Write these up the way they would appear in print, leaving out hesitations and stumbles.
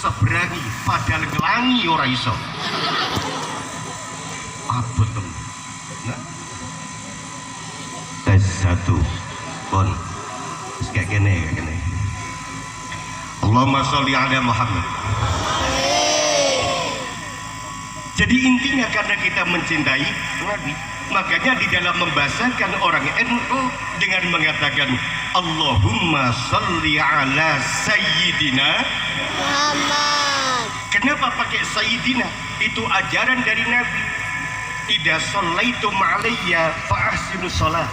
seberangi padahal ngelangi ora iso. Apa tem? Nah. Tes satu. Pon. Kayak gini. Allahumma sholli ala Muhammad. Jadi intinya karena kita mencintai Nabi, makanya di dalam membahasakan orang NU dengan mengatakan Allahumma sholli ala Sayyidina Muhammad. Kenapa pakai Sayyidina? Itu ajaran dari Nabi. Idza shallaitum alayya fa ahsinu shalah.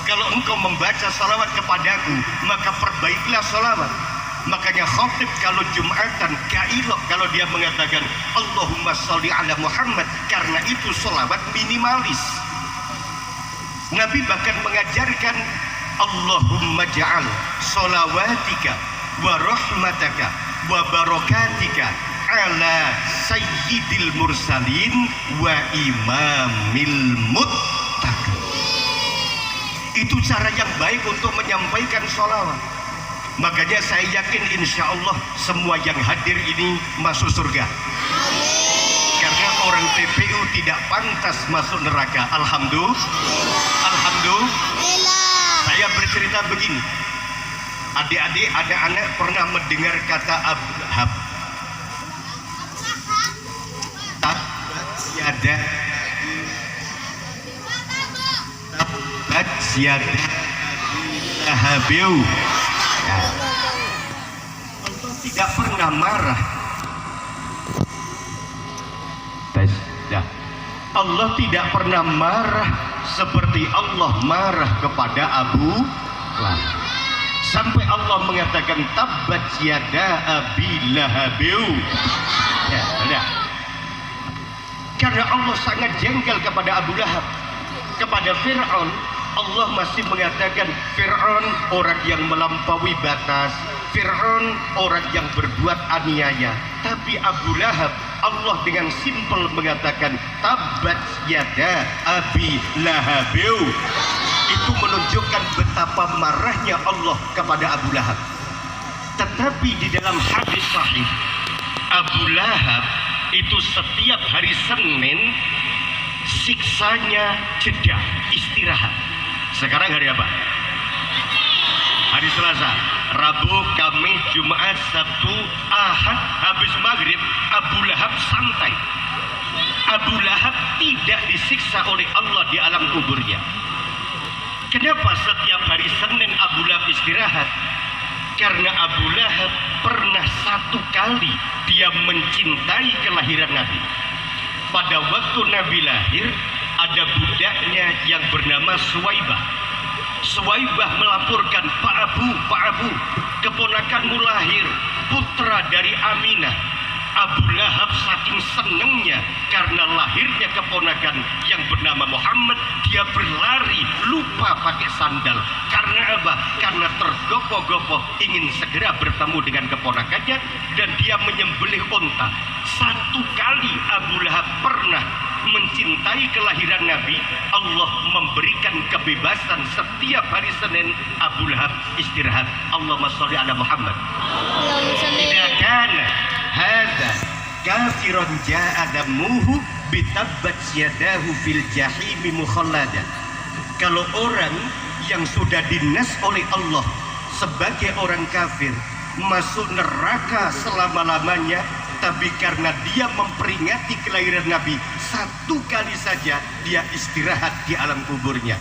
Kalau engkau membaca salawat kepadaku, maka perbaikilah salawat. Makanya khatib kalau Jumatan kailok kalau dia mengatakan Allahumma sholli ala Muhammad, karena itu salawat minimalis. Nabi bahkan mengajarkan Allahumma ja'al sholawatika wa rahmataka wa barakatika ala sayyidil mursalin wa imamil muttaqin. Itu cara yang baik untuk menyampaikan sholawat. Makanya saya yakin insya Allah semua yang hadir ini masuk surga. Karena orang TPU tidak pantas masuk neraka. Alhamdulillah. Saya bercerita begini. Adik-adik, ada anak pernah mendengar kata Abu Lahab. Tabat yada Lahabiu. Allah tidak pernah marah. Allah tidak pernah marah seperti Allah marah kepada Abu Lahab. Sampai Allah mengatakan tabbat yada Abi Lahabiu. Karena Allah sangat jengkel kepada Abu Lahab. Kepada Fir'aun, Allah masih mengatakan Fir'aun orang yang melampaui batas, Fir'aun orang yang berbuat aniaya. Tapi Abu Lahab, Allah dengan simpel mengatakan tabbat yada Abi Lahabiu. Itu menunjukkan betapa marahnya Allah kepada Abu Lahab. Tetapi di dalam hadis sahih, Abu Lahab itu setiap hari Senin siksanya jeda, istirahat. Sekarang hari apa? Hari Selasa, Rabu, Kamis, Jumat, Sabtu, Ahad, habis maghrib Abu Lahab santai. Abu Lahab tidak disiksa oleh Allah di alam kuburnya. Kenapa setiap hari Senin Abu Lahab istirahat? Karena Abu Lahab pernah satu kali dia mencintai kelahiran Nabi. Pada waktu Nabi lahir, ada budaknya yang bernama Suwaibah. Suwaibah melaporkan, Pak Abu, keponakanmu lahir, putra dari Aminah. Abu Lahab saking senengnya karena lahirnya keponakan yang bernama Muhammad, dia berlari lupa pakai sandal. Karena apa? Karena tergopoh-gopoh ingin segera bertemu dengan keponakannya, dan dia menyembelih unta. Satu kali Abu Lahab pernah mencintai kelahiran Nabi, Allah memberikan kebebasan setiap hari Senin Abu Lahab istirahat. Allahumma sholli ala Muhammad. Tidak kana hadza kafirun ja'a damuhu bitabbat yadahu fil jahimi mukhallada. Kalau orang yang sudah dinas oleh Allah sebagai orang kafir masuk neraka selama-lamanya, tapi karena dia memperingati kelahiran Nabi, satu kali saja dia istirahat di alam kuburnya.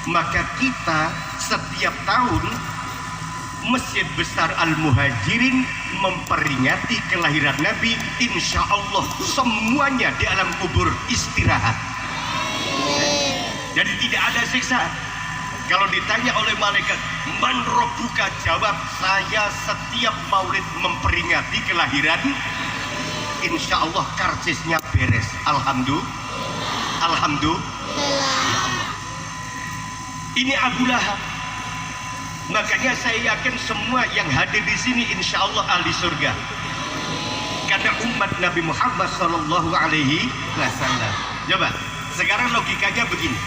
Maka kita setiap tahun Masjid Besar Al-Muhajirin memperingati kelahiran Nabi. Insya Allah semuanya di alam kubur istirahat. Jadi tidak ada siksa. Kalau ditanya oleh malaikat, man rabbuka, jawab, saya setiap maulid memperingati kelahiran. Insya Allah karcisnya beres. Alhamdulillah. Ini Abu Lahab. Makanya saya yakin semua yang hadir di sini insya Allah ahli surga. Karena umat Nabi Muhammad Sallallahu Alaihi Wasallam. Coba, sekarang logikanya begini.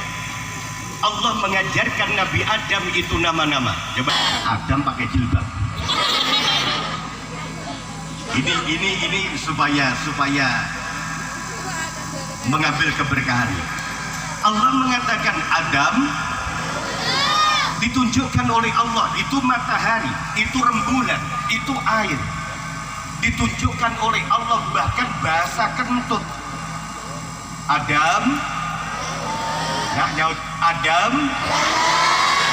Allah mengajarkan Nabi Adam itu nama-nama. Coba, Adam pakai jilbab. Ini supaya mengambil keberkahan. Allah mengatakan Adam ditunjukkan oleh Allah, itu matahari, itu rembulan, itu air, ditunjukkan oleh Allah, bahkan bahasa kentut. Adam, nggak nyaut Adam,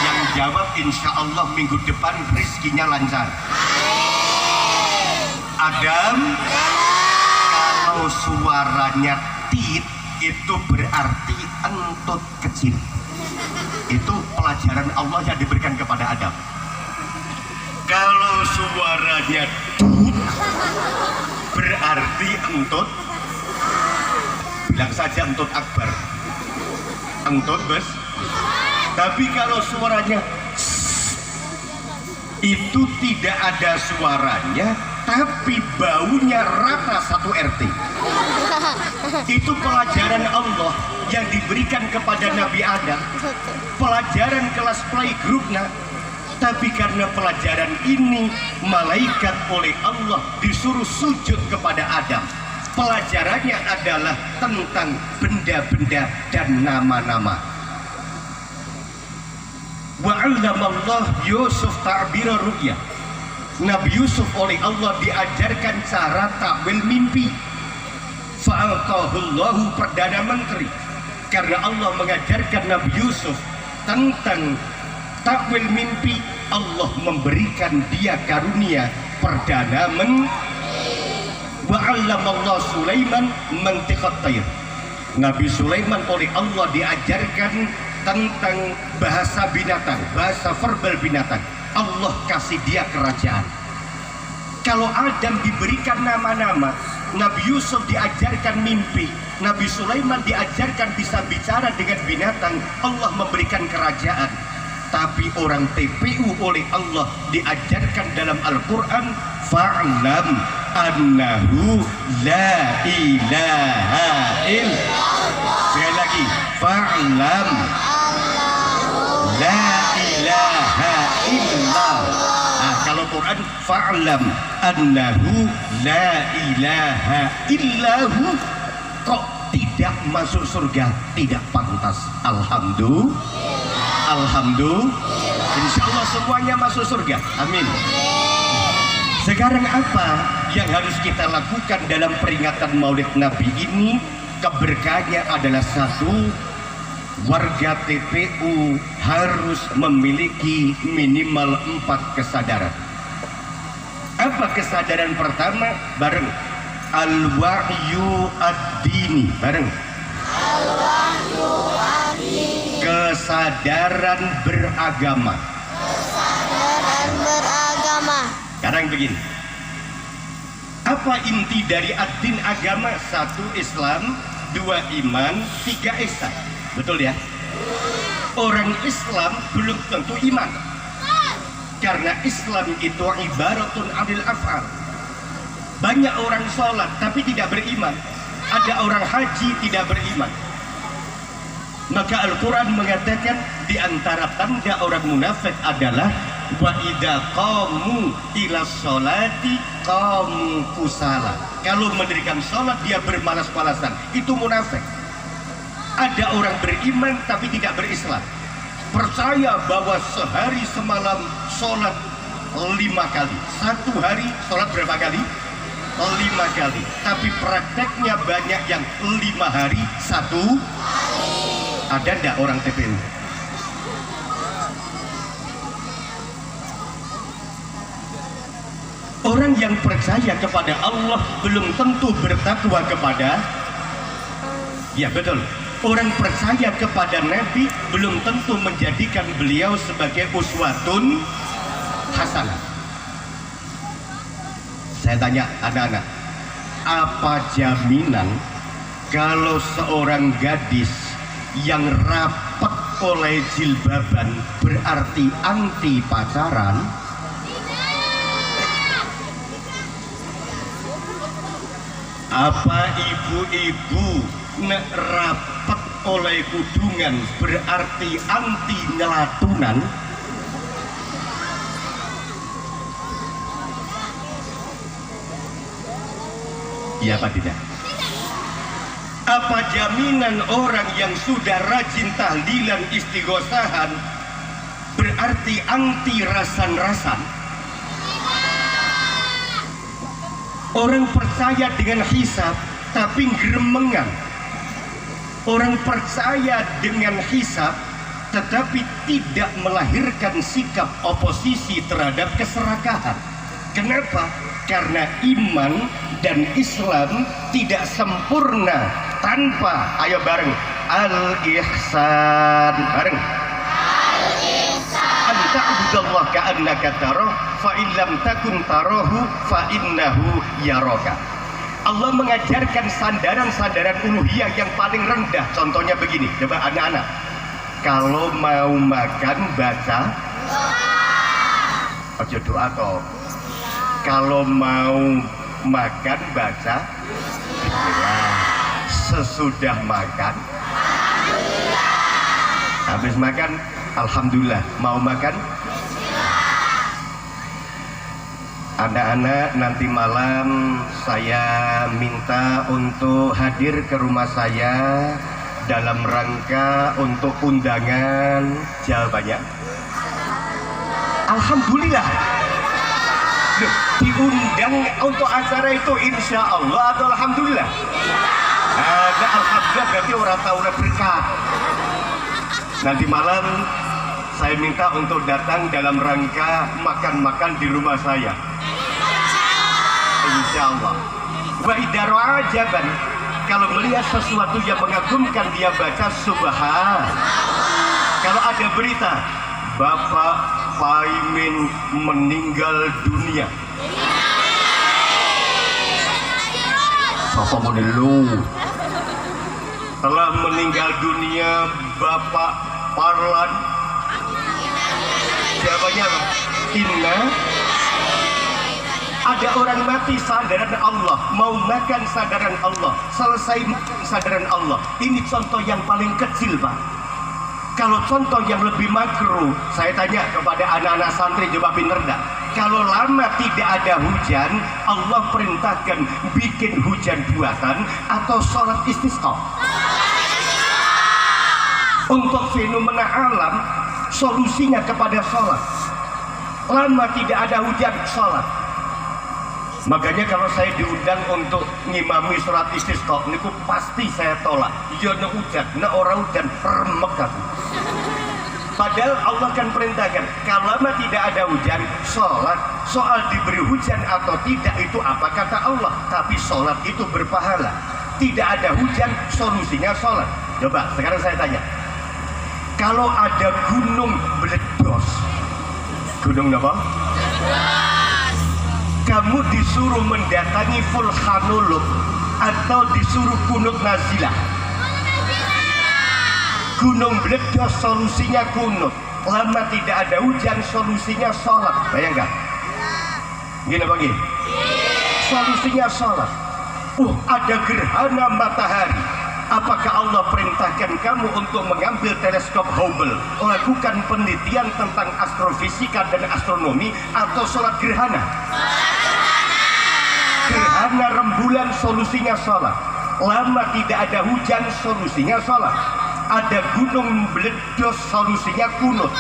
yang jawab insya Allah minggu depan rizkinya lancar. Adam, kalau suaranya tit itu berarti entut kecil. Itu pelajaran Allah yang diberikan kepada Adam. Kalau suaranya tut berarti entut, bilang saja entut akbar, entut bes. Tapi kalau suaranya itu tidak ada suaranya, tapi baunya rata satu RT. Itu pelajaran Allah yang diberikan kepada Nabi Adam, pelajaran kelas playgroupnya. Tapi karena pelajaran ini, malaikat oleh Allah disuruh sujud kepada Adam. Pelajarannya adalah tentang benda-benda dan nama-nama. Wa'allamallah Yusuf ta'bira ru'ya. Nabi Yusuf oleh Allah diajarkan cara takwil mimpi. Fa'alqahullahu Perdana Menteri. Karena Allah mengajarkan Nabi Yusuf tentang takwil mimpi, Allah memberikan dia karunia Perdana Menteri. Wa'allamallah Sulaiman mantiqat tayr. Nabi Sulaiman oleh Allah diajarkan tentang bahasa binatang, bahasa verbal binatang. Allah kasih dia kerajaan. Kalau Adam diberikan nama-nama, Nabi Yusuf diajarkan mimpi, Nabi Sulaiman diajarkan bisa bicara dengan binatang, Allah memberikan kerajaan. Tapi orang TPU oleh Allah diajarkan dalam Al-Quran, fa'lam annahu la ilaha illallah. Sekali lagi, fa'lam la ilaha illallah. Nah, kalau Quran fa'lam annahu la ilaha illahu, kok tidak masuk surga? Tidak pantas. Alhamdulillah, insya Allah semuanya masuk surga, amin. Sekarang apa yang harus kita lakukan dalam peringatan Maulid Nabi ini? Keberkahannya adalah satu, warga TPU harus memiliki minimal 4 kesadaran. Apa kesadaran pertama? Bareng al-wa'yu ad-dini, bareng al-wa'yu ad-dini, kesadaran beragama. Sekarang begini, apa inti dari ad-din agama? 1 Islam, 2 iman, 3 ihsan. Betul ya? Orang Islam belum tentu iman, karena Islam itu ibaratun adil af'al. Banyak orang sholat tapi tidak beriman, ada orang haji tidak beriman. Maka Al-Quran mengatakan di antara tanda orang munafik adalah wa idza qamu ila sholati qamu kusala. Kalau mendirikan sholat dia bermalas-malasan, itu munafik. Ada orang beriman tapi tidak berislam, percaya bahwa sehari semalam sholat 5 kali, 1 hari sholat berapa kali? 5 kali. Tapi prakteknya banyak yang 5 hari 1 hari. Ada enggak orang TPU? Orang yang percaya kepada Allah belum tentu bertakwa kepada, ya betul. Orang percaya kepada Nabi belum tentu menjadikan beliau sebagai uswatun hasanah. Saya tanya anak-anak, apa jaminan kalau seorang gadis yang rapat oleh jilbaban berarti anti pacaran? Apa ibu-ibu nek rapat oleh kudungan berarti anti nyelatunan? Iya apa tidak? Apa jaminan orang yang sudah rajin tahlilan istighosahan berarti anti rasan-rasan? Orang percaya dengan hisab tapi gremengan. Orang percaya dengan hisab tetapi tidak melahirkan sikap oposisi terhadap keserakahan. Kenapa? Karena iman dan Islam tidak sempurna tanpa, ayo bareng, al-ihsan, bareng, an ta'budallah ka'annaka tarah fa in lam takun tarahu fa innahu yaraka. Allah mengajarkan sandaran-sandaran uluhiyah yang paling rendah. Contohnya begini, coba anak-anak, kalau mau makan baca ojo doa toh. Kalau mau makan baca bismillah. Sesudah makan habis makan alhamdulillah. Mau makan anak-anak, nanti malam saya minta untuk hadir ke rumah saya dalam rangka untuk undangan. Jawabannya alhamdulillah. Loh, diundang untuk acara itu insya Allah atau alhamdulillah? Ada alhamdulillah berarti orang tahu berkah. Nanti malam saya minta untuk datang dalam rangka makan-makan di rumah saya insya Allah. Wa idaro ajaban, kalau melihat sesuatu yang mengagumkan dia baca subhan. Kalau ada berita Bapak Paimin meninggal dunia, Sapa menilu telah meninggal dunia Bapak Parlan, jawabannya inna. Ada orang mati sadaran Allah, mau makan sadaran Allah, selesai sadaran Allah. Ini contoh yang paling kecil, Pak. Kalau contoh yang lebih makro, saya tanya kepada anak-anak santri, coba pinter dah. Kalau lama tidak ada hujan, Allah perintahkan bikin hujan buatan atau sholat istisqa. Untuk fenomena alam, solusinya kepada sholat. Lama tidak ada hujan, sholat. Makanya kalau saya diundang untuk ngimami sholat istisqa, niku pasti saya tolak. Ya na hujan, na ora hujan, remek aku. Padahal Allah kan perintahkan, kalau tidak ada hujan, sholat. Soal diberi hujan atau tidak itu apa kata Allah, tapi sholat itu berpahala. Tidak ada hujan, solusinya sholat. Coba sekarang saya tanya, kalau ada gunung meledos, gunung apa? Kamu disuruh mendatangi Vulkanuluk atau disuruh kunut nazilah? Gunung meledos, solusinya kunut. Lama tidak ada hujan, solusinya sholat. Bayangkan gini bagi, solusinya sholat. Ada gerhana matahari, apakah Allah perintahkan kamu untuk mengambil teleskop Hubble, lakukan penelitian tentang astrofisika dan astronomi, atau sholat gerhana? Gerhana rembulan, solusinya sholat. Lama tidak ada hujan, solusinya sholat. Ada gunung meledos, solusinya kunut.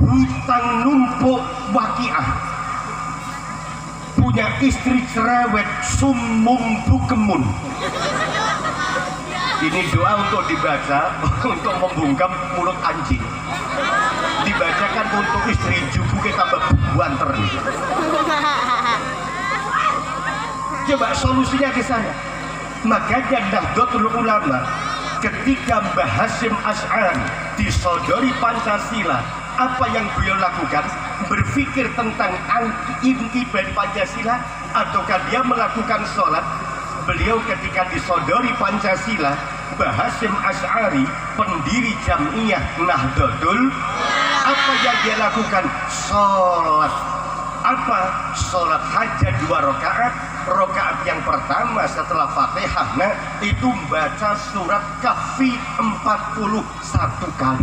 Hutang numpuk, waqiah. Punya istri cerewet, summum bukemun. Ini doa untuk dibaca untuk membungkam mulut anjing. Dibacakan untuk istri jubu kita banter nih. Coba solusinya ke sana. Makanya Nahdlatul Ulama ketika Mbah Hasyim Asy'ari disodori Pancasila, apa yang beliau lakukan? Berpikir tentang inti dari Pancasila ataukah dia melakukan sholat? Beliau ketika disodori Pancasila, Mbah Hasyim Asy'ari, pendiri Jam'iyah Nahdlatul, apa yang dia lakukan? Sholat. Apa? Sholat hajat 2 rakaat. Rakaat yang pertama setelah Fatihah itu baca surat Kahfi 41 kali.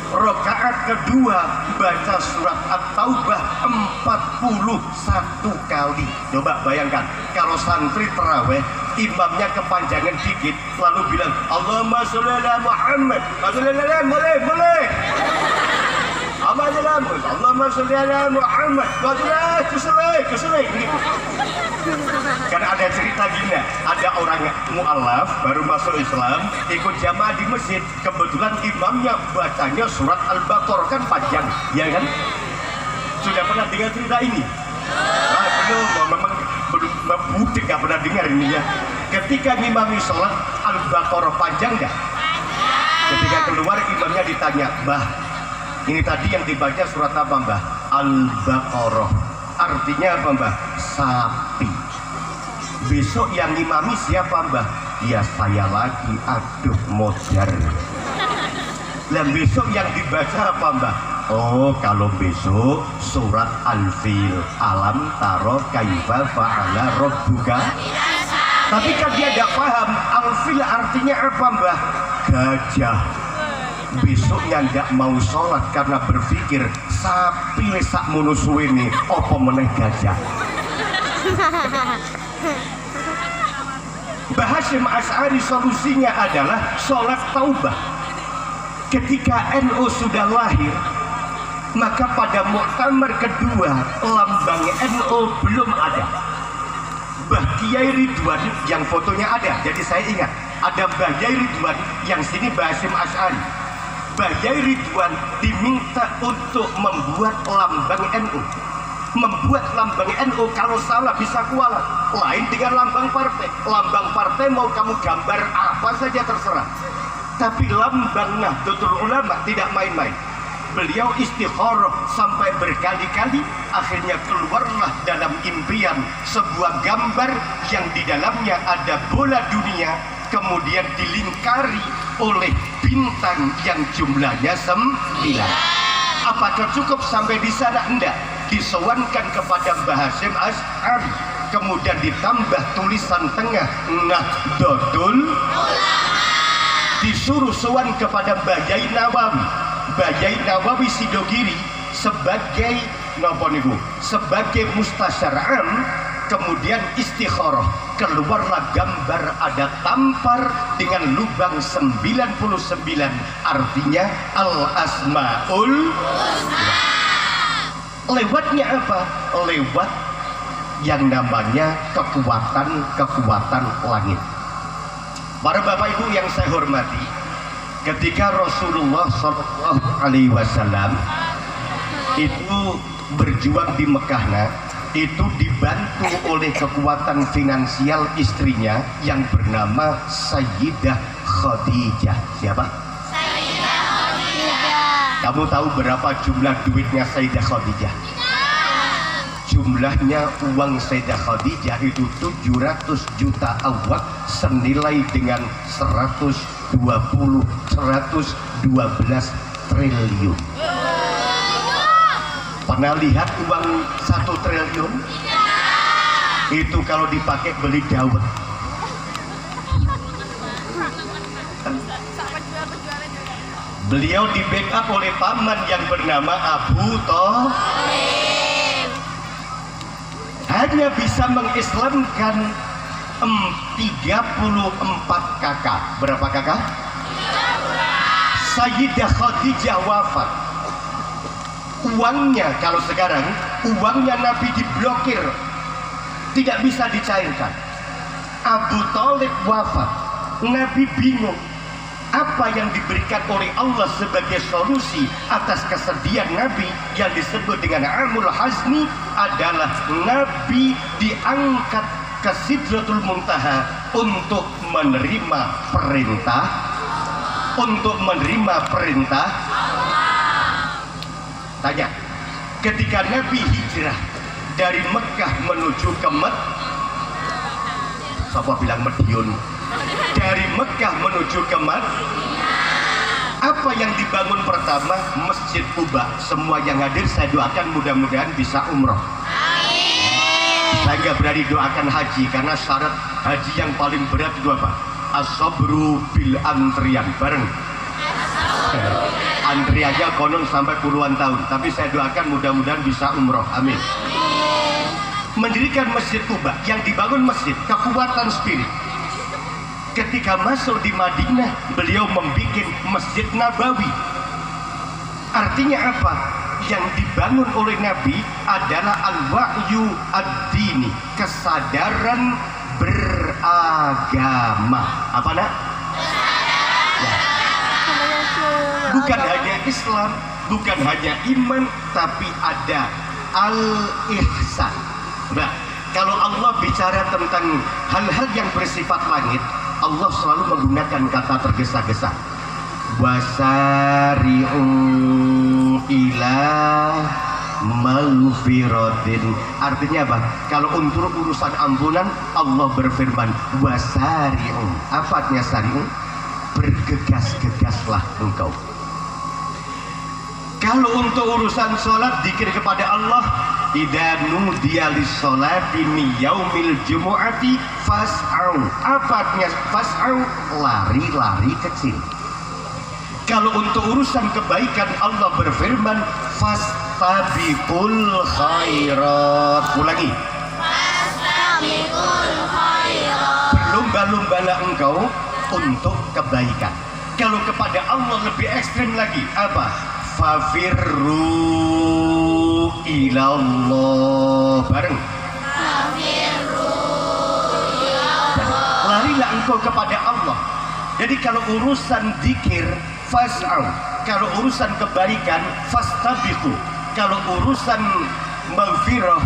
Rakaat kedua baca surat At-Taubah 41 kali. Coba bayangkan kalau santri terawih imamnya kepanjangan dikit lalu bilang Allahumma sholli ala Muhammad, boleh Allahumma sholli ala Muhammad, keselai gitu. Karena ada cerita gini, ada orang mu'alaf baru masuk Islam ikut jamaah di masjid, kebetulan imamnya bacanya surat Al-Baqarah, kan panjang ya kan. Sudah pernah dengar cerita ini? Belum, memang budik gak pernah dengar ini ya. Ketika ngimami sholat Al-Baqarah panjang gak? Ketika keluar imamnya ditanya, Mbah, ini tadi yang dibaca surat apa Mbah? Al-Baqarah. Artinya apa Mbah? Sapi. Besok yang ngimami siapa Mbah? Ya saya lagi, aduh modar. Dan besok yang dibaca apa Mbah? Oh, kalau besok surat Al-Fil, alam taro kaifa fa'ala rabbuka. Tapi kan dia tidak paham Al-Fil artinya apa Mbah? Gajah. Besoknya nggak mau sholat karena berpikir sapi lesak munusu ini apa meneh gajah. Mbah Hasyim Asy'ari solusinya adalah sholat taubah. Ketika NU sudah lahir, maka pada muktamar kedua lambang NU belum ada. Mbah Kiai Ridwan yang fotonya ada, jadi saya ingat ada Mbah Kiai Ridwan yang sini Mbah Hasyim Asy'ari. Mbah Kiai Ridwan diminta untuk membuat lambang NU. Membuat lambang NU kalau salah bisa kualat. Lain dengan lambang partai. Lambang partai mau kamu gambar apa saja terserah. Tapi lambang Nahdlatul Ulama tidak main-main. Beliau istikharah sampai berkali-kali, akhirnya keluarlah dalam impian sebuah gambar yang di dalamnya ada bola dunia, kemudian dilingkari oleh bintang yang jumlahnya 9. Apakah cukup sampai di sana? Enggak. Disewankan kepada Mbah Hasyim Asy'ari, kemudian ditambah tulisan tengah Nahdlatul Ulama. Disuruh sewan kepada Mbah Yai Nawawi. Mbah Yai Nawawi Sidogiri sebagai sebagai mustasyar am, kemudian istikharah, keluarlah gambar ada tampar dengan lubang 99, artinya Al-Asmaul Husna. Lewatnya apa? Lewat yang namanya kekuatan langit. Para bapak ibu yang saya hormati, ketika Rasulullah SAW itu berjuang di Mekah, itu dibantu oleh kekuatan finansial istrinya yang bernama Sayyidah Khadijah. Siapa? Sayyidah Khadijah. Kamu tahu berapa jumlah duitnya Sayyidah Khadijah? Jumlahnya uang Sayyidah Khadijah itu 700 juta awak senilai dengan 112 triliun. Pernah lihat uang 1 triliun? Itu kalau dipakai beli dawet. Beliau di backup oleh paman yang bernama Abu Thalib. Hanya bisa mengislamkan 34 kakak. Berapa kakak? 13. Sayyidah Khadijah wafat. Uangnya, kalau sekarang uangnya Nabi diblokir, tidak bisa dicairkan. Abu Thalib wafat. Nabi bingung apa yang diberikan oleh Allah sebagai solusi atas kesedihan Nabi yang disebut dengan Amul Hazni adalah Nabi diangkat ke Sidratul Muntaha untuk menerima perintah Allah. Tanya, ketika Nabi hijrah dari Mekah menuju ke siapa bilang Madiun? Dari Mekah menuju ke apa yang dibangun pertama? Masjid Quba. Semua yang hadir saya doakan mudah-mudahan bisa umroh. Saya nggak berani doakan haji karena syarat haji yang paling berat itu apa? As-sabru bil antrian. Bareng. Antri aja konon sampai puluhan tahun, tapi saya doakan mudah-mudahan bisa umroh, amin. Mendirikan Masjid Kuba, yang dibangun masjid, kekuatan spirit. Ketika masuk di Madinah, beliau membuat Masjid Nabawi. Artinya apa? Yang dibangun oleh Nabi adalah al-wa'yu ad-dini, kesadaran beragama. Apa nak? Ya. Bukan hanya Islam, bukan hanya iman, tapi ada al-ihsan. Nah, kalau Allah bicara tentang hal-hal yang bersifat langit, Allah selalu menggunakan kata tergesa-gesa. Wasari'u ila maghfiratin. Artinya apa? Kalau untuk urusan ampunan, Allah berfirman wasari'u. Apa artinya sari'u? Bergegas-gegaslah engkau. Kalau untuk urusan sholat, zikir kepada Allah, idza nudiya lis-sholati min yaumil jumu'ati fas'au. Apa artinya fas'au? Lari-lari kecil. Kalau untuk urusan kebaikan, Allah berfirman fastabiqul khairat. Ulangi. Fastabiqul khairat. Berlomba-lombalah engkau untuk kebaikan. Kalau kepada Allah lebih ekstrim lagi, apa? Fafirru ilallah. Bareng. Fafirru ilallah. Larilah engkau kepada Allah. Jadi kalau urusan zikir, fas'au. Kalau urusan kebaikan, fastabiqu. Kalau urusan maghfirah,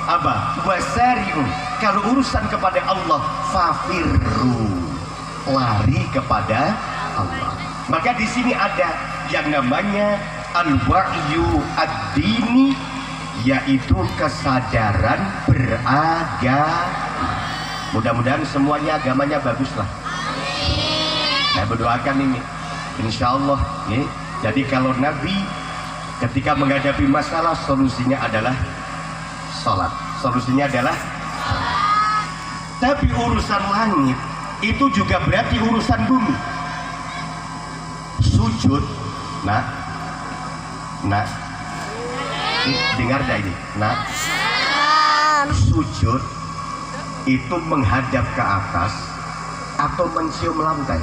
apa? Wasari'u. Kalau urusan kepada Allah, fafirru. Lari kepada Allah. Maka di sini ada yang namanya al-wa'yu ad-dini, yaitu kesadaran beragama. Mudah-mudahan semuanya agamanya baguslah. Saya berdoakan ini, insya Allah ya. Jadi kalau Nabi ketika menghadapi masalah, solusinya adalah sholat. Solusinya adalah sholat. Tapi urusan langit itu juga berarti urusan bumi. Sujud, nah, dengar dah ini, nah, sujud itu menghadap ke atas atau mencium lantai?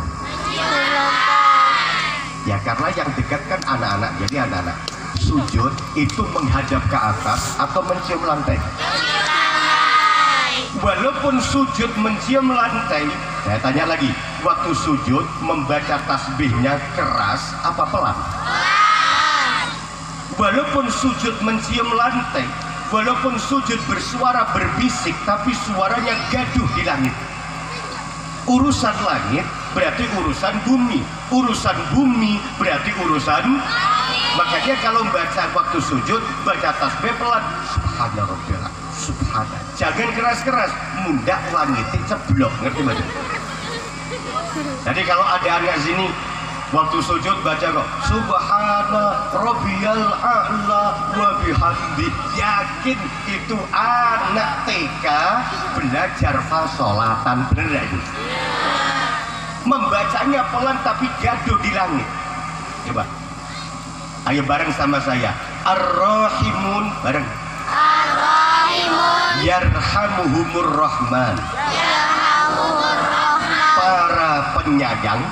Ya karena yang dekat kan anak-anak, jadi anak-anak. Sujud itu menghadap ke atas atau mencium lantai? Walaupun sujud mencium lantai, saya tanya lagi, waktu sujud membaca tasbihnya keras apa pelan? Walaupun sujud mencium lantai, walaupun sujud bersuara berbisik, tapi suaranya gaduh di langit. Urusan langit berarti urusan bumi, urusan bumi berarti urusan. Makanya kalau baca waktu sujud, baca tasbih pelan. Subhanallah, subhanallah. Jangan keras-keras, mundak langitnya ceblok, ngerti mbak? Jadi kalau ada anak sini waktu sujud baca kok Subhana Rabbiyal A'la wa bihamdi, yakin itu anak TK belajar fasolatan, bener itu. Membacanya pelan tapi gaduh di langit. Coba, ayo bareng sama saya. Ar-Rahimun, bareng. Ar-Rahimun. Yarhamuhumur Rahman. Yarhamuhur Rahman. Para penyayang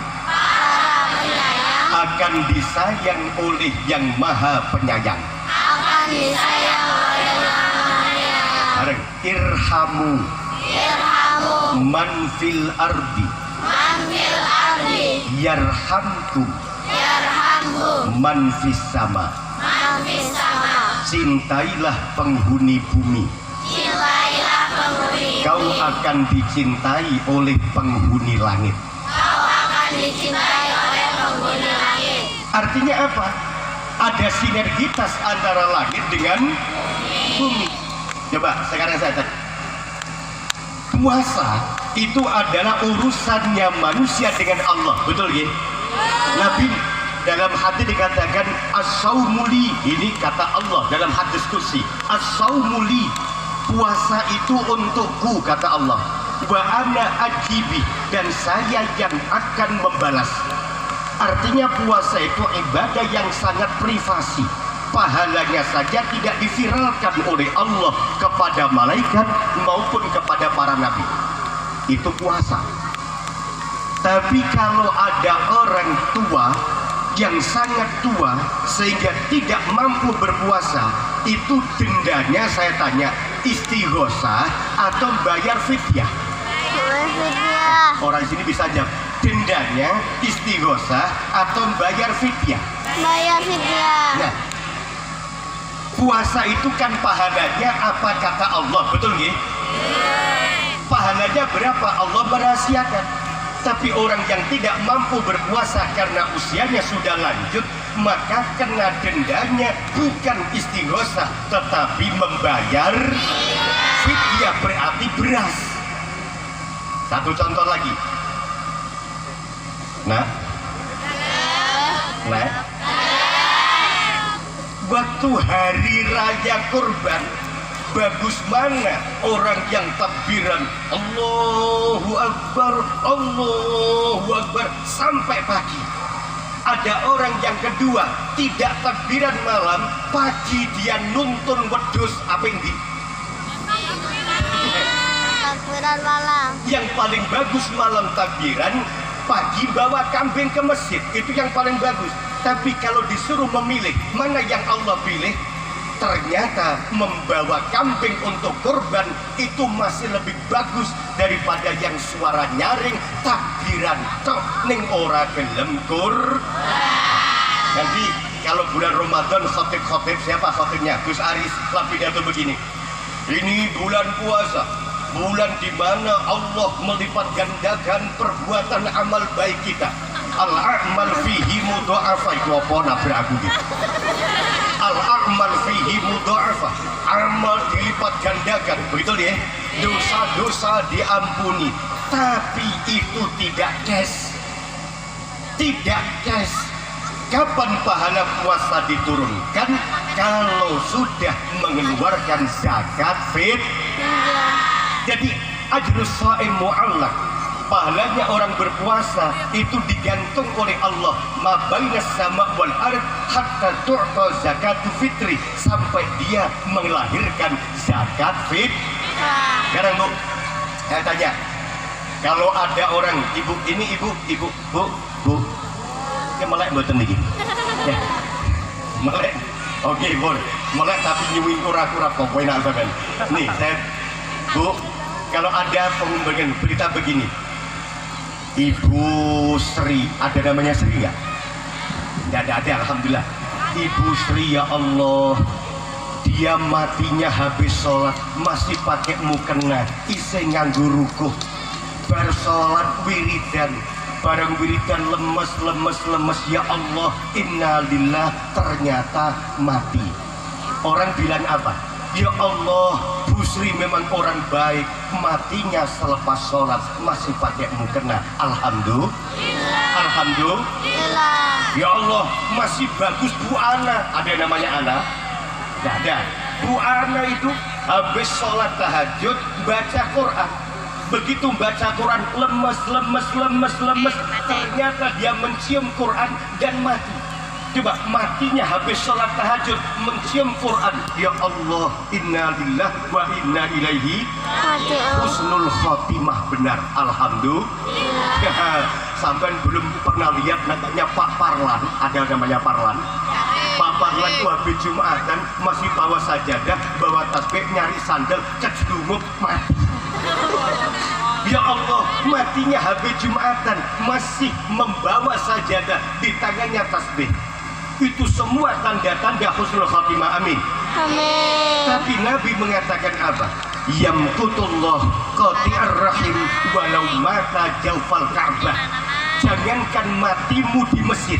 akan disayang oleh yang maha penyayang. Akan disayang oleh yang maha penyayang. Bareng. Irhamu. Irhamu. Man fil ardi. Man fil ardi. Yarhamkum. Yarhamkum. Man fis sama. Man fis sama. Cintailah penghuni bumi. Cintailah penghuni bumi. Kau akan dicintai oleh penghuni langit. Kau akan dicintai oleh penghuni langit. Artinya apa? Ada sinergitas antara langit dengan bumi. Coba sekarang saya cek. Puasa itu adalah urusannya manusia dengan Allah, betul ya? Nabi dalam hadis dikatakan as-saumuli, ini kata Allah dalam hadis kursi, as-saumuli, puasa itu untukku kata Allah, wa ana ajibi, dan saya yang akan membalas. Artinya puasa itu ibadah yang sangat privasi. Pahalanya saja tidak diviralkan oleh Allah kepada malaikat maupun kepada para nabi. Itu puasa. Tapi kalau ada orang tua yang sangat tua sehingga tidak mampu berpuasa, itu dendanya saya tanya istighosah atau bayar fidyah? Orang sini bisa jawab, dendanya istighosah atau bayar fidyah? Bayar fidyah. Nah, puasa itu kan pahalanya apa kata Allah, betul nggih? Pahalanya berapa? Allah merahasiakan. Tapi orang yang tidak mampu berpuasa karena usianya sudah lanjut, maka kena dendanya bukan istighosah tetapi membayar fidyah, berarti beras. Satu contoh lagi. Nah, waktu hari raya kurban, bagus mana orang yang takbiran Allahu Akbar sampai pagi. Ada orang yang kedua tidak takbiran malam, pagi dia nuntun wedhus apa ini? Takbiran malam. Yang paling bagus malam takbiran, pagi bawa kambing ke masjid, itu yang paling bagus. Tapi kalau disuruh memilih mana yang Allah pilih, ternyata membawa kambing untuk kurban itu masih lebih bagus daripada yang suara nyaring takbiran tok ning ora gelem kur. Nanti kalau bulan Ramadan khotib siapa khotibnya? Gus Aris lah pidato begini. Ini bulan puasa, bulan di mana Allah melipat gandakan perbuatan amal baik kita. Al-a'mal fihi mudha'afa, itu apa nabrak aku gitu. Al-a'mal fihi mudha'afa, amal dilipat gandakan, begitu ya. Dosa-dosa diampuni, tapi itu tidak cash. Tidak cash. Kapan pahala puasa diturunkan? Kalau sudah mengeluarkan zakat fidyah. Jadi ajrus shaim mu'allaq, pahalanya orang berpuasa itu digantung oleh Allah ma bainas sama wal ard hatta tu'ta zakatu fitri, sampai dia melahirkan zakat fidyah. Sekarang Bu, saya tanya, kalau ada orang ibu ini bu ya melek mboten niki ya melek oke boleh melek tapi nyuwin kura-kura kok kowe nak sampean nih saya Bu, kalau ada pengumpulan berita begini, Ibu Sri, ada namanya Sri nggak? Nggak ada, alhamdulillah. Ibu Sri, ya Allah, dia matinya habis sholat masih pakai mukena, isi nganggo rukuh, bar sholat wiridan, barang wiridan lemes, ya Allah, innalillah, ternyata mati. Orang bilang apa? Ya Allah, Bu Sri memang orang baik, matinya selepas sholat masih pakai mukena. Alhamdulillah. Ya Allah, masih bagus Bu Ana. Ada namanya Ana? Tidak ada. Bu Ana itu habis sholat tahajud baca Quran. Begitu baca Quran lemes, ternyata dia mencium Quran dan mati. Coba, matinya habis sholat tahajud mencium Quran. Ya Allah, innalillah wa inna ilaihi husnul khotimah, benar. Alhamdulillah. Sampai belum pernah lihat namanya Pak Parlan, ada namanya Parlan. Pak Parlan itu habis Jumatan masih bawa sajadah, bawa tasbih, nyari sandal, kecedunguk, mati. Ya Allah, matinya habis Jumatan masih membawa sajadah, di tangannya tasbih. Itu semua tanda-tanda husnul khatimah, amin. Amin. Tapi Nabi mengatakan apa? Yamkutullah qati'ar rahim walau mata jawfal Ka'bah. Jangankan matimu di masjid,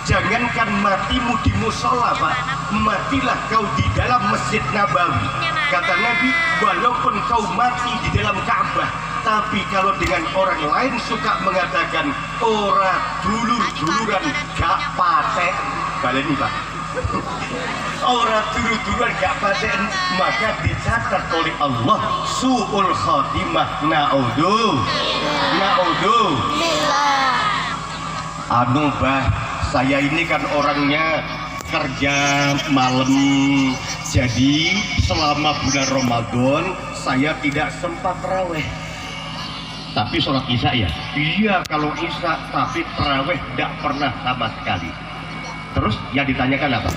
jangankan matimu di musola, Pak, matilah kau di dalam Masjid Nabawi. Kata Nabi, walaupun kau mati di dalam Ka'bah, tapi kalau dengan orang lain suka mengatakan ora dulur-duluran gak paten, kalian ini Pak, ora dulur-duluran gak paten, maka dicatat oleh Allah su'ul khatimah. Na'udhu. Anu bah, saya ini kan orangnya kerja malam, jadi selama bulan Ramadan saya tidak sempat taraweh. Tapi sholat isya ya? Iya, kalau isya, tapi taraweh tidak pernah sama sekali. Terus yang ditanyakan apa?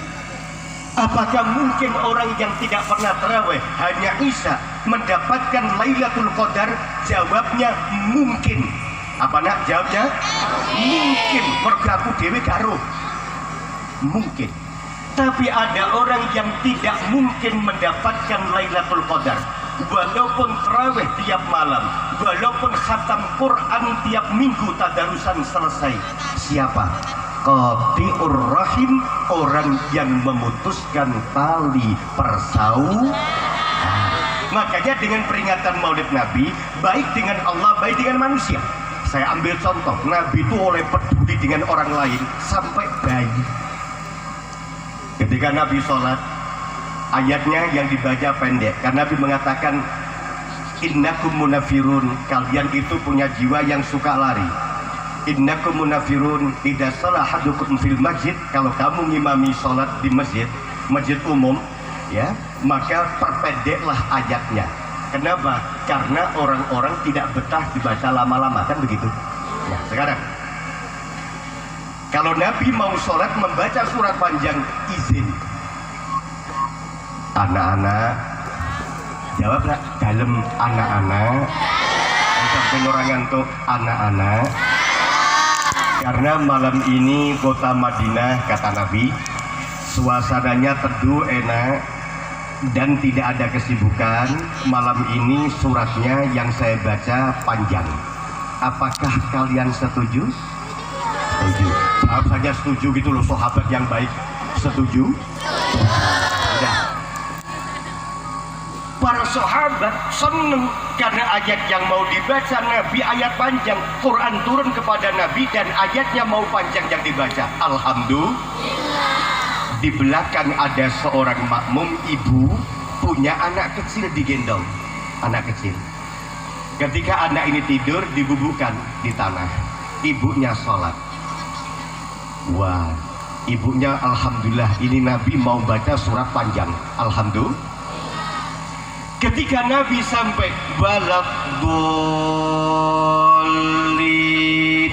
Apakah mungkin orang yang tidak pernah taraweh hanya isya mendapatkan Lailatul Qadar? Jawabnya mungkin. Apa nak jawabnya? Mungkin. Mergo aku dhewe karo. Mungkin. Tapi ada orang yang tidak mungkin mendapatkan Lailatul Qadar. Walaupun tarawih tiap malam, walaupun khatam Quran tiap minggu tadarusan selesai. Siapa? Qati'ur rahim, orang yang memutuskan tali persaudaraan. Makanya dengan peringatan Maulid Nabi, baik dengan Allah, baik dengan manusia. Saya ambil contoh, Nabi itu oleh peduli dengan orang lain sampai bayi. Ketika Nabi sholat, ayatnya yang dibaca pendek, karena Nabi mengatakan innakum munafirun, kalian itu punya jiwa yang suka lari. Innakum munafirun, idza shalah ahadukum fil masjid, kalau kamu ngimami sholat di masjid, masjid umum ya, maka perpendeklah ayatnya. Kenapa? Karena orang-orang tidak betah dibaca lama-lama, kan begitu. Nah, sekarang kalau Nabi mau sholat membaca surat panjang, izin. Anak-anak, jawab nak, dalam anak-anak. Sampai orang ngantuk, anak-anak. Karena malam ini kota Madinah, kata Nabi, suasananya teduh, enak, dan tidak ada kesibukan. Malam ini suratnya yang saya baca panjang. Apakah kalian setuju? Setuju. Jawab saja setuju gitu loh, sahabat yang baik. Setuju? Sudah. Para sahabat senang karena ayat yang mau dibaca Nabi ayat panjang. Quran turun kepada Nabi dan ayatnya mau panjang yang dibaca. Alhamdulillah. Di belakang ada seorang makmum ibu punya anak kecil digendong. Anak kecil. Ketika anak ini tidur, dibubuhkan di tanah. Ibunya sholat. Wah, ibunya alhamdulillah, ini Nabi mau baca surat panjang. Alhamdulillah. Ketika Nabi sampai balak dolin,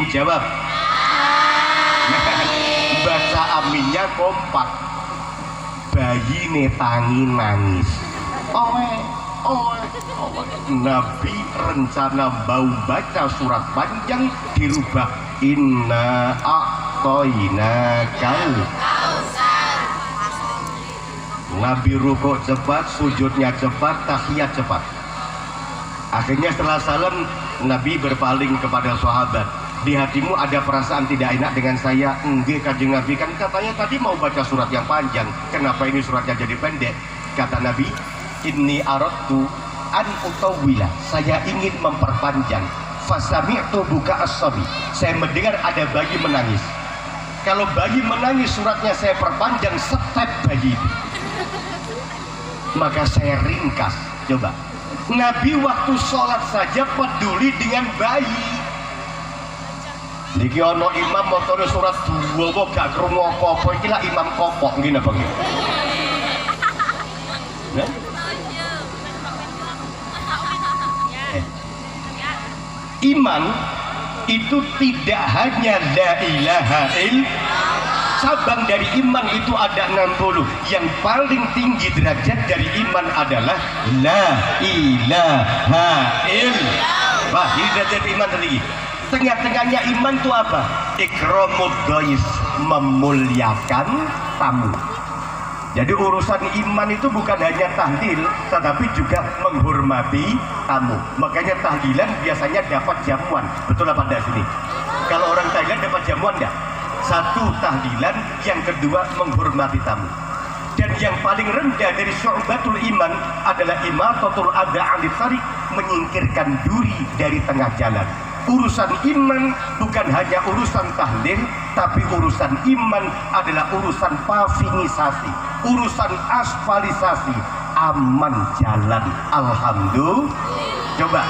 jawab. Baca aminnya kompak. Bayi netangi nangis. Nabi rencana mau baca surat panjang dirubah inna a'toina kal. Nabi rukuk cepat, sujudnya cepat, tahiyat cepat. Akhirnya setelah salam, Nabi berpaling kepada sahabat. Di hatimu ada perasaan tidak enak dengan saya? Enggak, Kanjeng Nabi, kan katanya tadi mau baca surat yang panjang. Kenapa ini suratnya jadi pendek? Kata Nabi, inni aradtu an utawwila, saya ingin memperpanjang. Fasami'tu buka as-sabi, saya mendengar ada bayi menangis. Kalau bayi menangis, suratnya saya perpanjang step bayi itu. Maka saya ringkas. Coba, Nabi waktu sholat saja peduli dengan bayi. Niki ono imam motone surat dua kok gak krungu apa-apa, iki lah imam kopok ngene apa nggih. Nah? Iman itu tidak hanya la ilaha illallah. Cabang dari iman itu ada 60. Yang paling tinggi derajat dari iman adalah la ilaha illallah. Wah, ini derajat iman tertinggi. Tengah-tengahnya iman itu apa? Ikramud dhaif, memuliakan tamu. Jadi urusan iman itu bukan hanya tahlil, tetapi juga menghormati tamu. Makanya tahlilan biasanya dapat jamuan. Betul apa enggak sini? Kalau orang Thailand dapat jamuan enggak? Satu tahlilan, yang kedua menghormati tamu. Dan yang paling rendah dari syu'batul iman adalah imatatul adha 'anil thariq, menyingkirkan duri dari tengah jalan. Urusan iman bukan hanya urusan tahlil, tapi urusan iman adalah urusan pavingisasi, urusan asfalisasi, aman jalan. Alhamdulillah. Coba,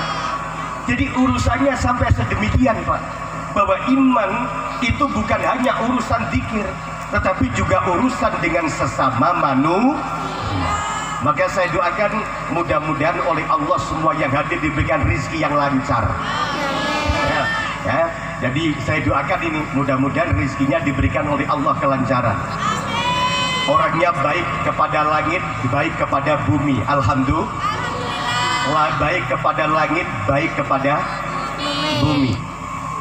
jadi urusannya sampai sedemikian Pak. bahwa iman itu bukan hanya urusan zikir, tetapi juga urusan dengan sesama manusia. Maka saya doakan mudah-mudahan oleh Allah semua yang hadir diberikan rezeki yang lancar. Ya, jadi saya doakan ini mudah-mudahan rezekinya diberikan oleh Allah kelancaran. Orangnya baik kepada langit, baik kepada bumi. Alhamdulillah. Baik kepada langit, baik kepada bumi.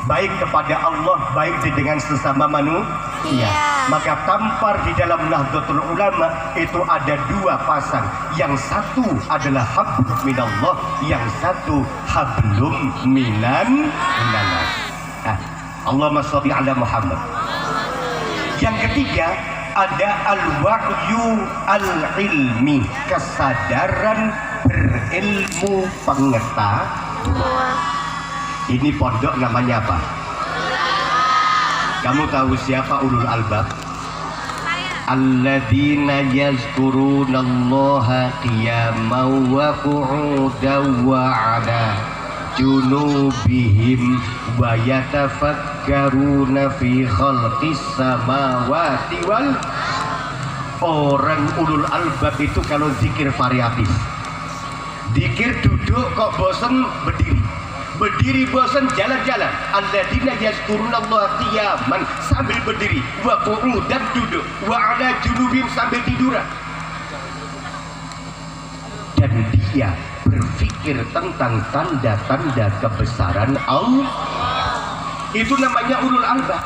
Baik kepada Allah, baik dengan sesama manusia. Maka tampar di dalam Nahdlatul Ulama itu ada dua pasang. Yang satu adalah hablum minallah, yang satu hablum minan nas. Allahumma sholli ala Muhammad. Yang ketiga ada al-wa'yu al-ilmi, kesadaran berilmu pengetahuan. Ini pondok namanya apa? Kamu tahu siapa ulul albab? Alladzina yazkurunallaha qiyaman wa qu'udan wa 'ala junubihim wa yatafakkaruna fi khalqis samawati wal. Orang ulul albab itu kalau zikir variatif. Zikir duduk kok bosen berdiri. Berdiri bosan jalan-jalan. Alladzina yazkurunallaha qiyaman sambil berdiri, wa qu'udan duduk, wa 'ala junubihim sambil tiduran. Dan dia berpikir tentang tanda-tanda kebesaran Allah. Itu namanya ulul albab.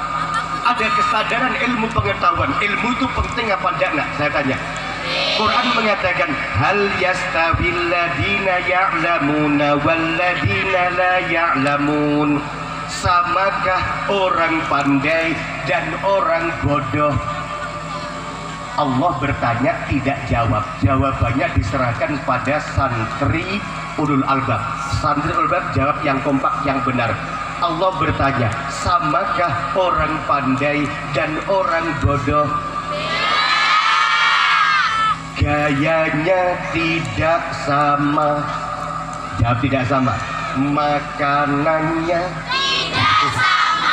Ada kesadaran ilmu pengetahuan. Ilmu itu penting apa enggak? Saya tanya. Quran mengatakan hal yastawil ladina ya'lamuna wal ladina la ya'lamun. Samakah orang pandai dan orang bodoh? Allah bertanya, tidak jawab. Jawabannya diserahkan pada santri ulul albab. Santri ulul albab jawab yang kompak, yang benar. Allah bertanya, samakah orang pandai dan orang bodoh? Gayanya tidak sama. Jawab tidak sama. Makanannya tidak sama.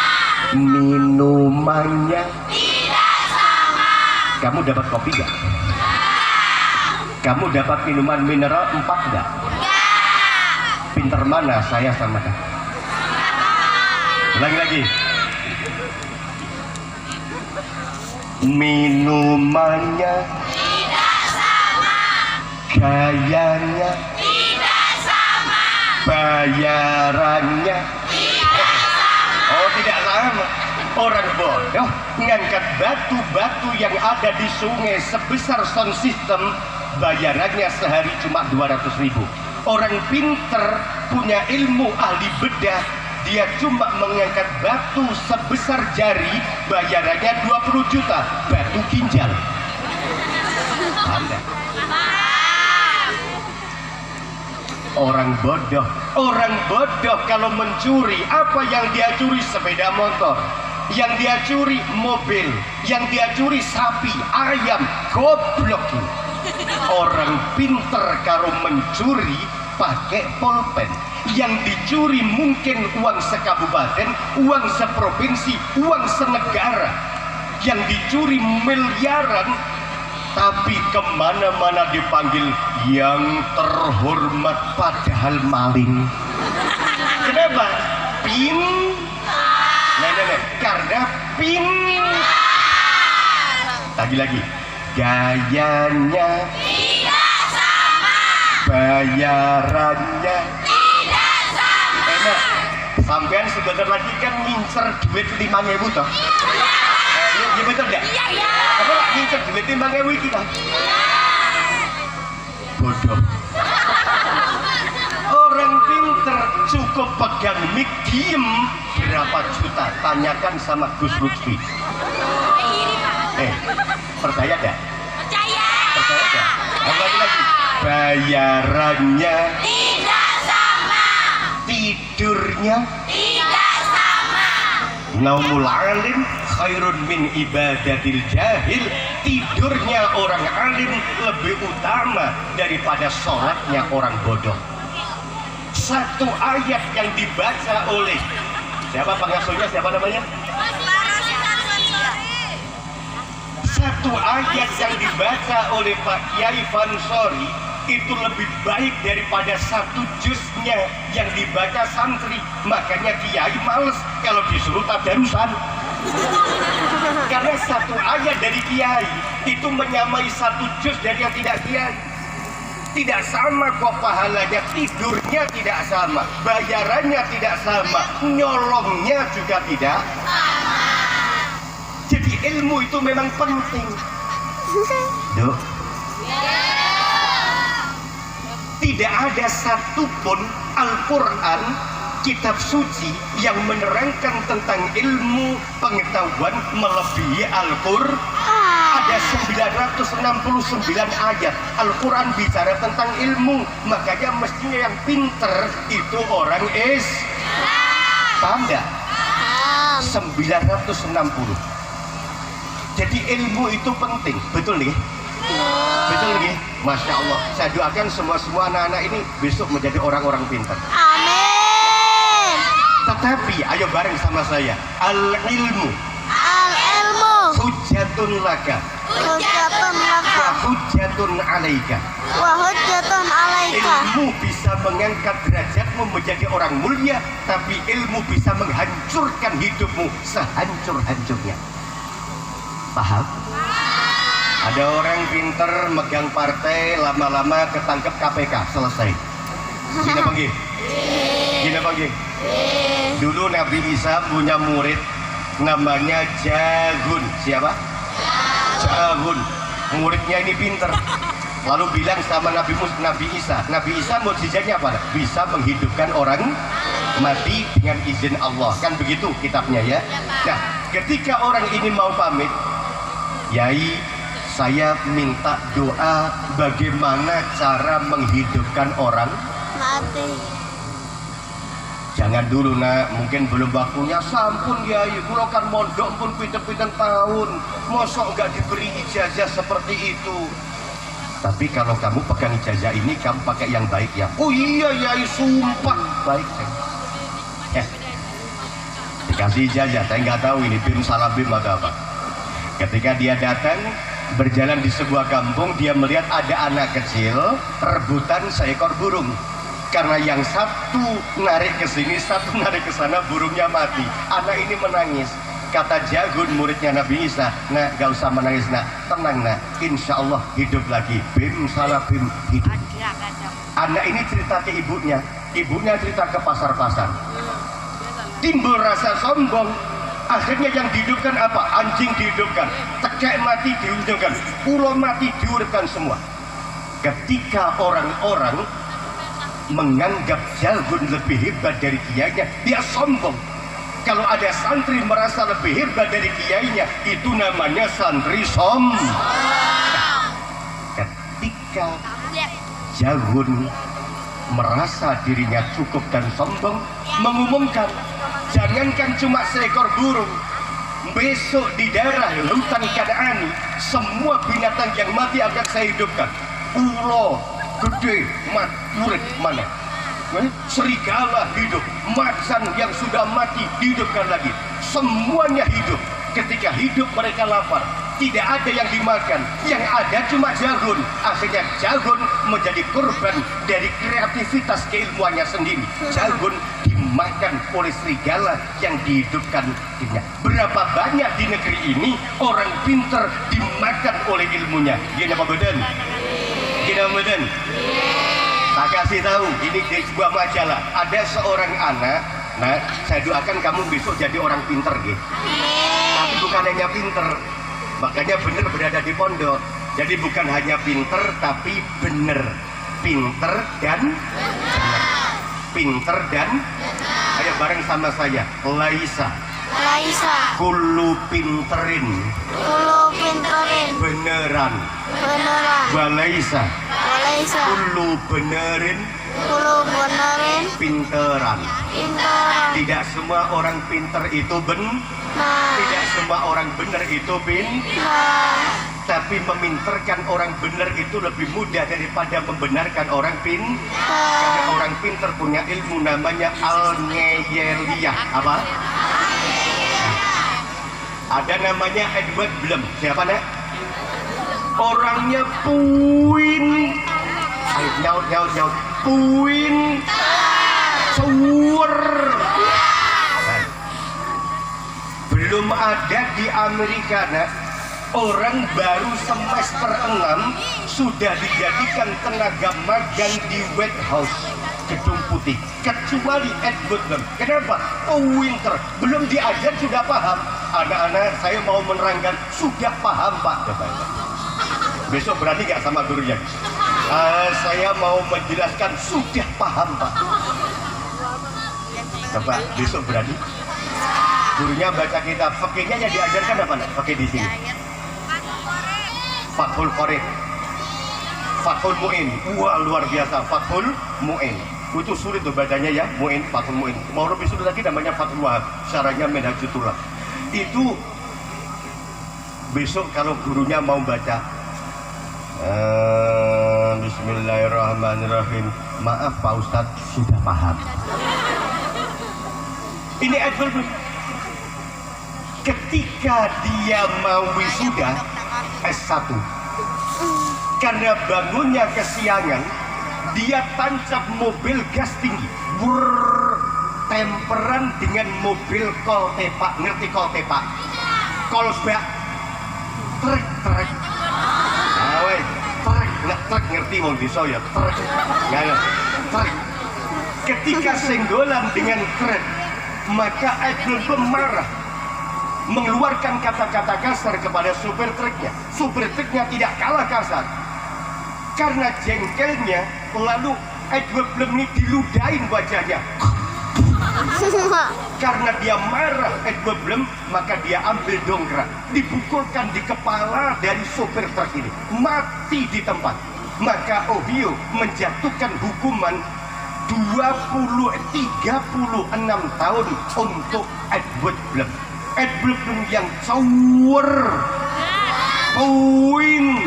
Minumannya tidak sama. Kamu dapat kopi gak? Kamu dapat minuman mineral 4 gak? Pinter mana saya sama kamu? Lagi-lagi. Minumannya gayanya tidak sama, bayarannya tidak sama. Oh, tidak sama. Orang bodoh ngangkat batu-batu yang ada di sungai sebesar sound system, bayarannya sehari cuma 200.000. Orang pinter punya ilmu ahli bedah, dia cuma mengangkat batu sebesar jari, bayarannya 20 juta, batu ginjal. Anda orang bodoh kalau mencuri, apa yang dia curi? Sepeda motor. Yang dia curi mobil. Yang dia curi sapi, ayam. Goblok. Orang pinter kalau mencuri pakai pulpen. Yang dicuri mungkin uang sekabupaten, uang seprovinsi, uang senegara. Yang dicuri miliaran. Tapi kemana-mana dipanggil yang terhormat, padahal maling. Kenapa? Karena lagi gayanya tidak sama, bayarannya tidak sama. Enak. Sampean sebentar lagi kan ngincer duit 5.000 toh? Iya betul enggak? Iya. Apa lagi ngincer duit 5.000 kita? Bodoh. Orang pinter cukup pegang mic diem berapa juta? Tanyakan sama Gus Lutfi. Percaya enggak? Percaya enggak? Lagi. Bayarannya tidak sama. Tidurnya tidak sama. Naumul alim khairun min ibadatil jahil. Tidurnya orang alim lebih utama daripada sholatnya orang bodoh. Satu ayat yang dibaca oleh Siapa pengasuhnya? Siapa namanya? Satu ayat yang dibaca oleh Pak Kiai Fansori itu lebih baik daripada satu juznya yang dibaca santri. Makanya Kiai males kalau disuruh tadarusan. Karena satu ayat dari Kiai itu menyamai satu juz dari yang tidak Kiai. Tidak sama kok pahalanya, tidurnya tidak sama, bayarannya tidak sama, nyolongnya juga tidak. Jadi ilmu itu memang penting. Duh. Tidak ada satupun Al-Quran, kitab suci yang menerangkan tentang ilmu pengetahuan melebihi Al-Quran. Ada 969 ayat Al-Quran bicara tentang ilmu. Makanya mestinya yang pinter itu orang paham nggak? 960. Jadi ilmu itu penting, betul nih? Betul nih? Masya Allah. Saya doakan semua anak-anak ini besok menjadi orang-orang pintar. Amin. Tetapi ayo bareng sama saya. Al-ilmu hujjatun laka Hujjatun wa laka hujjatun alaika. wa hujjatun alaika. Ilmu bisa mengangkat derajatmu menjadi orang mulia, tapi ilmu bisa menghancurkan hidupmu sehancur-hancurnya. Paham? Ada orang pinter megang partai, lama-lama ketangkep KPK, selesai. Gini apa gini? Gini apa gini? Dulu Nabi Isa punya murid namanya Jagun. Siapa? Jagun. Muridnya ini pinter. Lalu bilang sama Nabi Isa, Nabi Isa mukjizatnya apa? Bisa menghidupkan orang mati dengan izin Allah. Kan begitu kitabnya ya. Nah, ketika orang ini mau pamit, Yai, saya minta doa bagaimana cara menghidupkan orang Mati. Jangan dulu nak, mungkin belum waktunya. Sampun Yai, kulo kan mondok pun pinten-pinten tahun, mosok nggak diberi ijazah seperti itu. Tapi kalau kamu pegang ijazah ini, kamu pakai yang baik ya. Oh iya Yai, sumpah baik. Dikasih ijazah, saya nggak tahu ini BIM salah BIM atau apa. Ketika dia datang berjalan di sebuah kampung, dia melihat ada anak kecil rebutan seekor burung. Karena yang satu narik ke sini, satu narik ke sana, burungnya mati. Anak ini menangis. Kata Jagun, muridnya Nabi Isa, nak gak usah menangis nak, tenang nak, insya Allah hidup lagi. BIM salah BIM hidup. Anak ini cerita ke ibunya cerita ke pasar-pasar. Timbul rasa sombong. Akhirnya yang dihidupkan apa? Anjing dihidupkan, cekek mati dihidupkan, ulo mati diurutkan semua. Ketika orang-orang menganggap Jagun lebih hebat dari kiainya, dia sombong. Kalau ada santri merasa lebih hebat dari kiainya, itu namanya santri sombong. Ketika Jagun merasa dirinya cukup dan sombong, mengumumkan, jangankan cuma seekor burung, besok di daerah hutan Kan'ani semua binatang yang mati akan saya hidupkan. Ulo gede urip mana, serigala hidup, macan yang sudah mati dihidupkan lagi, semuanya hidup. Ketika hidup mereka lapar, tidak ada yang dimakan, yang ada cuma Jagun. Akhirnya Jagun menjadi korban dari kreativitas keilmuannya sendiri. Jagun dimakan oleh serigala yang dihidupkan dirinya. Berapa banyak di negeri ini orang pinter dimakan oleh ilmunya. Gini apa beden? Gini apa beden? Tak kasih tahu, ini di sebuah majalah ada seorang anak. Nah, saya doakan kamu besok jadi orang pinter gitu. Tapi bukan hanya pinter, makanya bener berada di pondok. Jadi bukan hanya pinter tapi bener. Pinter dan bener. Pinter dan ayo bareng sama saya. Laisa kullu pinterin beneran. Walaisa kullu benerin pinteran. Tidak semua orang pinter itu benar. Tidak semua orang benar itu pintar. Tapi meminterkan orang benar itu lebih mudah daripada membenarkan orang karena orang pinter punya ilmu namanya al-ngeyeliyah. Apa? Ada namanya Edward Blum. Siapa nak? Orangnya puin. Ayo nyaut. Puin. Cuur. Belum ada di Amerika nak, orang baru semester 6 sudah dijadikan tenaga magang di White House, Gedung Putih, kecuali Edward Blum. Kenapa? Winter belum diajar sudah paham. Anak-anak saya mau menerangkan sudah paham Pak. Besok berani gak sama gurunya? Saya mau menjelaskan sudah paham Pak. Coba besok berani? Gurunya baca kitab, fakihnya yang diajarkan apa nak? Fakih di sini. Fathul Qorib, Fathul Mu'in. Wah luar biasa, Fathul Mu'in. Itu sulit tuh bacanya ya, Mu'in, Fathul Mu'in. Mau lebih sulit lagi namanya Fathul Wahab. Caranya Minhajutullah. Itu besok kalau gurunya mau baca Bismillahirrahmanirrahim. Maaf Pak Ustadz, sudah paham. Ini Edward Blum. Ketika dia mau wisuda S1, karena bangunnya kesiangan, dia tancap mobil gas tinggi, temperan dengan mobil koltepak. Ngerti koltepak? Kolsbak, trek. Trek ngerti wong desa ya, trek. Ketika senggolan dengan trek, maka Edward Blum marah, mengeluarkan kata-kata kasar kepada supir truknya. Supir truknya tidak kalah kasar. Karena jengkelnya, lalu Edward Blum ini diludahin wajahnya. Karena dia marah Edward Blum, maka dia ambil dongkrak, dipukulkan di kepala dari supir truk ini, mati di tempat. Maka Ohio menjatuhkan hukuman 36 tahun untuk Edward Blum. Edward Blum yang cuur, puin,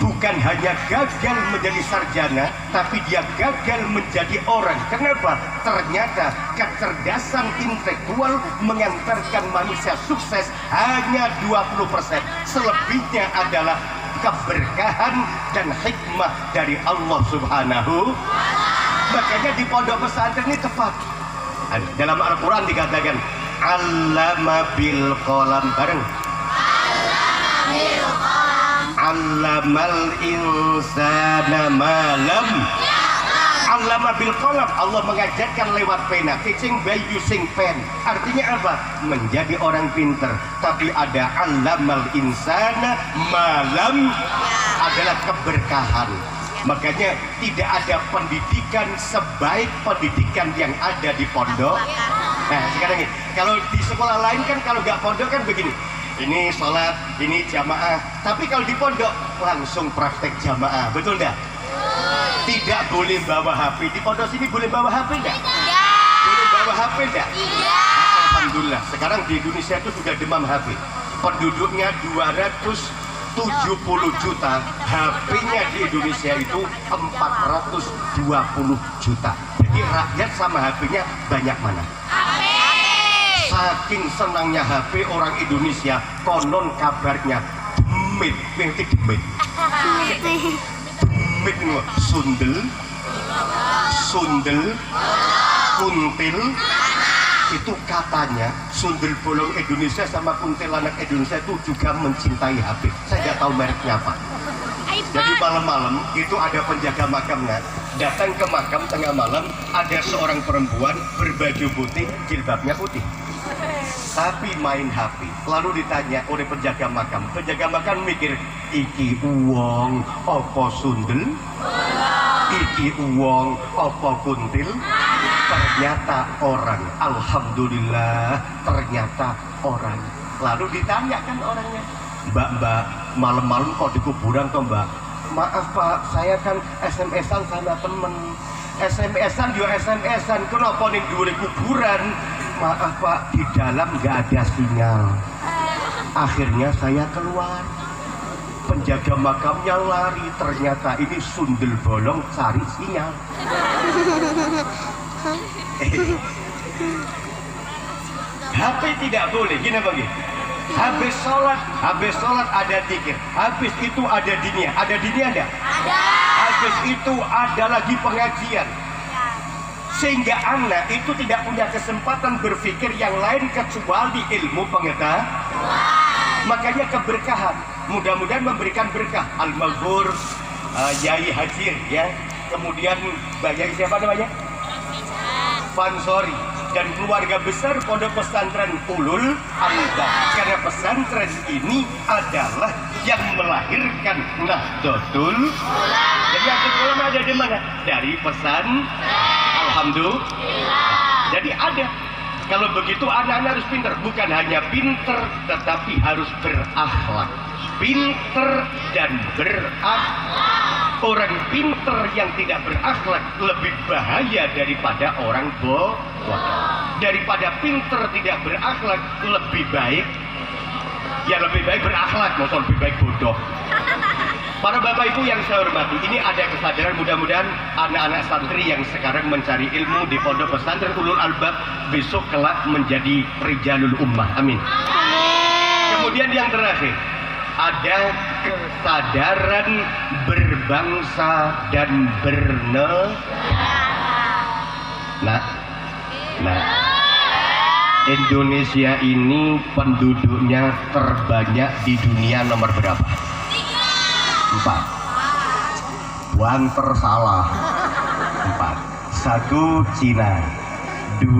bukan hanya gagal menjadi sarjana, tapi dia gagal menjadi orang. Kenapa? Ternyata kecerdasan intelektual mengantarkan manusia sukses hanya 20%. Selebihnya adalah keberkahan dan hikmah dari Allah Subhanahu. Makanya di pondok pesantren ini tepat. Dalam Al-Quran dikatakan Allama bil qalam, bareng. Allamal insana malam. Allama bil qalam, Allah mengajarkan lewat pena. Teaching by using pen. Artinya apa? Menjadi orang pintar. Tapi ada allamal insana malam, adalah keberkahan. Makanya tidak ada pendidikan sebaik pendidikan yang ada di pondok. Nah sekarang ini, kalau di sekolah lain kan kalau nggak pondok kan begini, ini sholat, ini jamaah. Tapi kalau di pondok langsung praktek jamaah, betul nggak? Tidak boleh bawa HP. Di pondok sini boleh bawa HP nggak? Boleh bawa HP nggak? Alhamdulillah. Sekarang di Indonesia itu sudah demam HP. Penduduknya 270 juta, HP-nya di Indonesia itu 420 juta. Jadi rakyat sama HP-nya banyak mana? Saking senangnya HP orang Indonesia, konon kabarnya demit, ngerti demit? Demit ini sundel, kuntil. Itu katanya sundel bolong Indonesia sama kuntilanak Indonesia itu juga mencintai HP. Saya nggak tahu mereknya apa. Jadi malam-malam itu ada penjaga makamnya datang ke makam tengah malam, ada seorang perempuan berbaju putih, jilbabnya putih, tapi main HP. Lalu ditanya oleh penjaga makam mikir, iki uang opo sundel, iki uang opo kuntil. Ternyata orang, alhamdulillah, ternyata orang. Lalu ditanyakan orangnya, mbak, malam-malam kok di kuburan toh mbak? Maaf pak, saya kan SMS-an sama temen. SMS-an juga SMS-an, kenapa nih di kuburan? Maaf pak, di dalam nggak ada sinyal. Akhirnya saya keluar. Penjaga makamnya lari, ternyata ini sundel bolong cari sinyal. HP tidak boleh, gini bagi. Habis sholat ada zikir. Habis itu ada dunia. Ada dunia ada? Ada. Habis itu ada lagi pengajian. Sehingga anak itu tidak punya kesempatan berpikir yang lain kecuali ilmu pengetahuan. Makanya keberkahan. Mudah-mudahan memberikan berkah. Al-Maghfur, Yai Hajir, ya. Kemudian Yai siapa namanya? Pansori. Dan keluarga besar Pondok Pesantren Ulul Albab, karena pesantren ini adalah yang melahirkan Nahdlatul Ulama. Jadi Nahdlatul Ulama ada di mana? Dari pesan. Alhamdulillah. Jadi ada. Kalau begitu anak-anak harus pintar, bukan hanya pintar tetapi harus berakhlak. Pintar dan berakhlak. Orang pintar yang tidak berakhlak lebih bahaya daripada orang bodoh. Daripada pintar tidak berakhlak lebih baik. Ya lebih baik berakhlak, maksudnya lebih baik bodoh. Para bapak ibu yang saya hormati, ini ada kesadaran, mudah-mudahan anak-anak santri yang sekarang mencari ilmu di Pondok Pesantren Ulul Albab besok kelak menjadi rijalul ummah. Amin. Kemudian yang terakhir, ada kesadaran berbangsa dan bernegara. Nah, Indonesia ini penduduknya terbanyak di dunia nomor berapa? 4. Wanter salah. 4. 1 Cina. 2